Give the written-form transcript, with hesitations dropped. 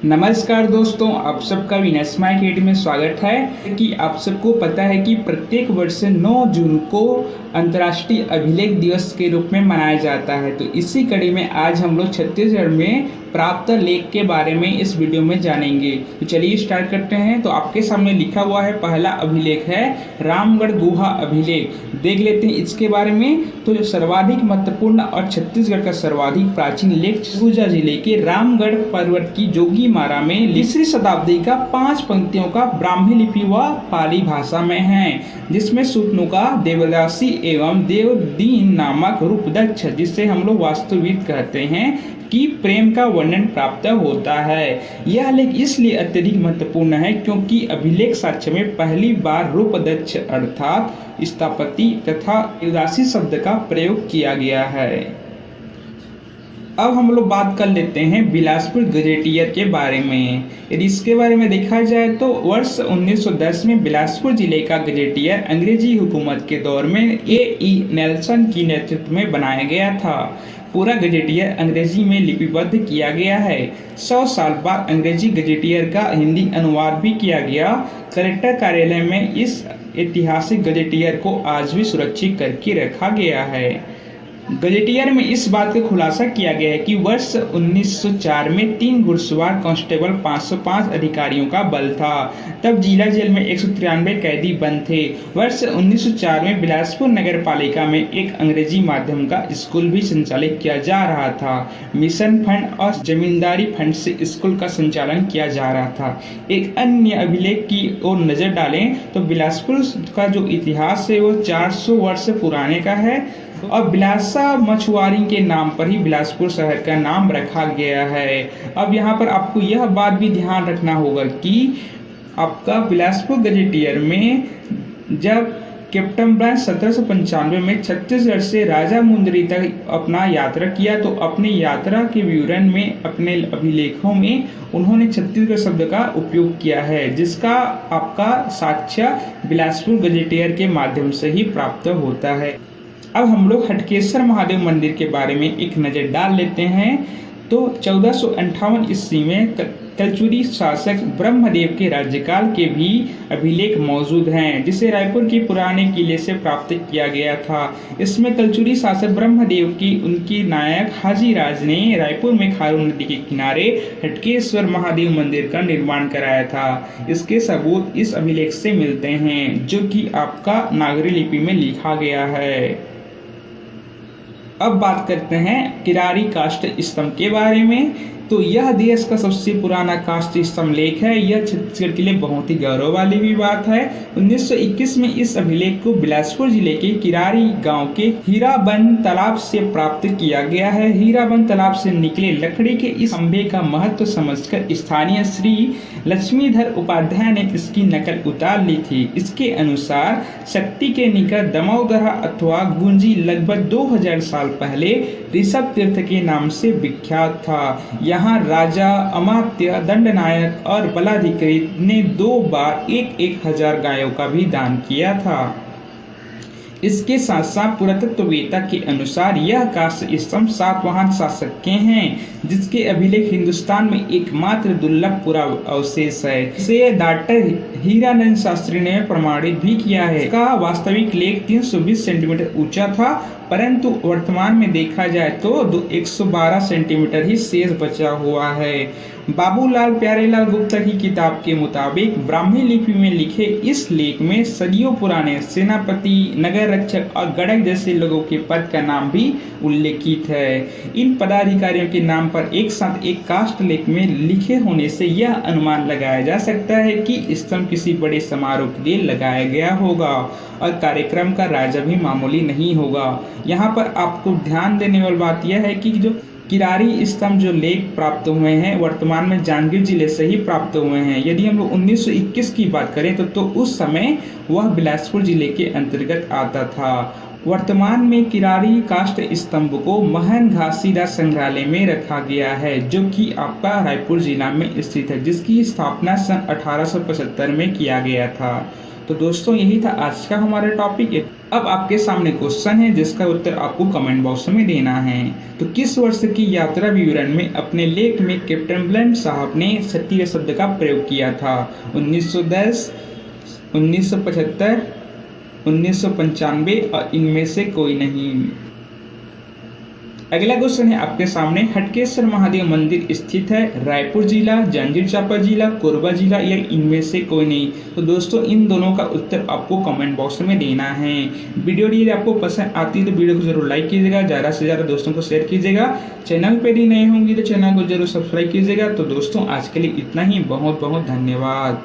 नमस्कार दोस्तों, आप सबका विनस्मा अकेडमी में स्वागत है। कि आप सबको पता है कि प्रत्येक वर्ष 9 जून को अंतर्राष्ट्रीय अभिलेख दिवस के रूप में मनाया जाता है। तो इसी कड़ी में आज हम लोग छत्तीसगढ़ में प्राप्त लेख के बारे में इस वीडियो में जानेंगे। तो चलिए स्टार्ट करते हैं। तो आपके सामने लिखा हुआ है, पहला अभिलेख है रामगढ़ गुहा अभिलेख। देख लेते हैं इसके बारे में। तो जो सर्वाधिक महत्वपूर्ण और छत्तीसगढ़ का सर्वाधिक प्राचीन लेख सरगुजा जिले के रामगढ़ पर्वत की जोगी मारा में तीसरी शताब्दी का 5 पंक्तियों का ब्राह्मी लिपि व पाली भाषा में है, जिसमें सुतनु का देवदासी एवं देवदीन नामक रूपदक्ष, जिसे हम लोग वास्तुविद कहते हैं, कि प्रेम का वर्णन प्राप्त होता है। यह लेख इसलिए अत्यधिक महत्वपूर्ण है क्योंकि अभिलेख साक्ष्य में पहली बार रूपदक्ष अर्थात स्थापति तथा देवदासी शब्द का प्रयोग किया गया है। अब हम लोग बात कर लेते हैं बिलासपुर गजेटियर के बारे में। यदि इसके बारे में देखा जाए तो वर्ष 1910 में बिलासपुर जिले का गजेटियर अंग्रेजी हुकूमत के दौर में ए नेल्सन की नेतृत्व में बनाया गया था। पूरा गजेटियर अंग्रेजी में लिपिबद्ध किया गया है। 100 साल बाद अंग्रेजी गजेटियर का हिंदी अनुवाद भी किया गया। कलेक्टर कार्यालय में इस ऐतिहासिक गजेटियर को आज भी सुरक्षित करके रखा गया है। गजेटियर में इस बात का खुलासा किया गया है कि वर्ष 1904 में 3 घुड़सवार कांस्टेबल 505 अधिकारियों का बल था। तब जिला जेल में 193 कैदी बंद थे। वर्ष 1904 में बिलासपुर नगर पालिका में एक अंग्रेजी माध्यम का स्कूल भी संचालित किया जा रहा था। मिशन फंड और जमींदारी फंड से स्कूल का संचालन किया जा रहा था। एक अन्य अभिलेख की ओर नजर डालें तो बिलासपुर का जो इतिहास है वो 400 वर्ष पुराने का है और बिलासा मछुआरी के नाम पर ही बिलासपुर शहर का नाम रखा गया है। अब यहाँ पर आपको यह बात भी ध्यान रखना होगा कि आपका बिलासपुर गजेटियर में जब कैप्टन ब्रांच 1795 में छत्तीसगढ़ से राजा मुंदरी तक अपना यात्रा किया तो अपनी यात्रा के विवरण में अपने अभिलेखों में उन्होंने छत्तीसगढ़ शब्द का उपयोग किया है, जिसका आपका साक्ष्य बिलासपुर गजेटियर के माध्यम से ही प्राप्त होता है। अब हम लोग हटकेश्वर महादेव मंदिर के बारे में एक नज़र डाल लेते हैं। तो 1458 ईस्वी में कलचुरी शासक ब्रह्मदेव के राज्यकाल के भी अभिलेख मौजूद हैं, जिसे रायपुर के पुराने किले से प्राप्त किया गया था। इसमें कलचुरी शासक ब्रह्मदेव की उनकी नायक हाजी राज ने रायपुर में खारू नदी के किनारे हटकेश्वर महादेव मंदिर का निर्माण कराया था। इसके सबूत इस अभिलेख से मिलते हैं, जो कि आपका नागरी लिपि में लिखा गया है। अब बात करते हैं किरारी काष्ठ स्तंभ के बारे में। तो यह देश का सबसे पुराना काष्ठ स्तंभ लेख है। यह छत्तीसगढ़ के लिए बहुत ही गौरव वाली भी बात है। 1921 में इस अभिलेख को बिलासपुर जिले के किरारी गांव के हीराबंद तालाब से प्राप्त किया गया है। हीराबंद तालाब से निकले लकड़ी के इस खंभे का महत्व समझकर स्थानीय श्री लक्ष्मीधर उपाध्याय ने इसकी नकल उतार ली थी। इसके अनुसार शक्ति के निकट दमोदरा अथवा गुंजी लगभग 2000 साल पहले ऋषभ तीर्थ के नाम से विख्यात था। यहाँ राजा, अमात्य, दंडनायक और बलाधिकारी ने 2 बार 1,000 गायों का भी दान किया था। इसके साथ साथ पुरातत्ववेत्ता के अनुसार यह काष्ठ स्तंभ सातवाहन शासक के हैं, जिसके अभिलेख हिंदुस्तान में एकमात्र दुर्लभ पुरा अवशेष है। इसे डॉक्टर हीरानंद शास्त्री ने प्रमाणित भी किया है। इसका वास्तविक लेख 320 सेंटीमीटर ऊंचा था, परंतु वर्तमान में देखा जाए तो 112 सेंटीमीटर ही शेष बचा हुआ है। बाबूलाल प्यारेलाल गुप्ता की किताब के मुताबिक ब्राह्मी लिपि में लिखे इस लेख में सदियों पुराने सेनापति, नगर रक्षक और गणक जैसे लोगों के पद का नाम भी उल्लेखित है। इन पदाधिकारियों के नाम पर एक साथ एक काष्ठ लेख में लिखे होने से यह अनुमान लगाया जा सकता है कि स्तंभ किसी बड़े समारोह के लिए लगाया गया होगा और कार्यक्रम का राजा भी मामूली नहीं होगा। यहाँ पर आपको ध्यान देने वाली बात यह है कि जो किरारी स्तंभ जो लेख प्राप्त हुए हैं वर्तमान में जांजगीर जिले से ही प्राप्त हुए हैं। यदि हम लोग 1921 की बात करें तो उस समय वह बिलासपुर जिले के अंतर्गत आता था। वर्तमान में किरारी काष्ठ स्तंभ को महन घासीदास संग्रहालय में रखा गया है, जो कि आपका रायपुर जिला में स्थित है, जिसकी स्थापना सन 1875 में किया गया था। तो दोस्तों यही था आज का हमारा टॉपिक। अब आपके सामने क्वेश्चन है जिसका उत्तर आपको कमेंट बॉक्स में देना है। तो किस वर्ष की यात्रा विवरण में अपने लेख में कैप्टन ब्लैंड साहब ने सत्य शब्द का प्रयोग किया था? 1910, 1975, 1995 और इनमें से कोई नहीं। अगला क्वेश्चन है आपके सामने, हटकेश्वर महादेव मंदिर स्थित है रायपुर जिला, जांजगीर चांपा जिला, कोरबा जिला या इनमें से कोई नहीं? तो दोस्तों इन दोनों का उत्तर आपको कमेंट बॉक्स में देना है। वीडियो यदि आपको पसंद आती है तो वीडियो को जरूर लाइक कीजिएगा, ज़्यादा से ज़्यादा दोस्तों को शेयर कीजिएगा। चैनल पर ही नए होंगे तो चैनल को जरूर सब्सक्राइब कीजिएगा। तो दोस्तों आज के लिए इतना ही, बहुत बहुत धन्यवाद।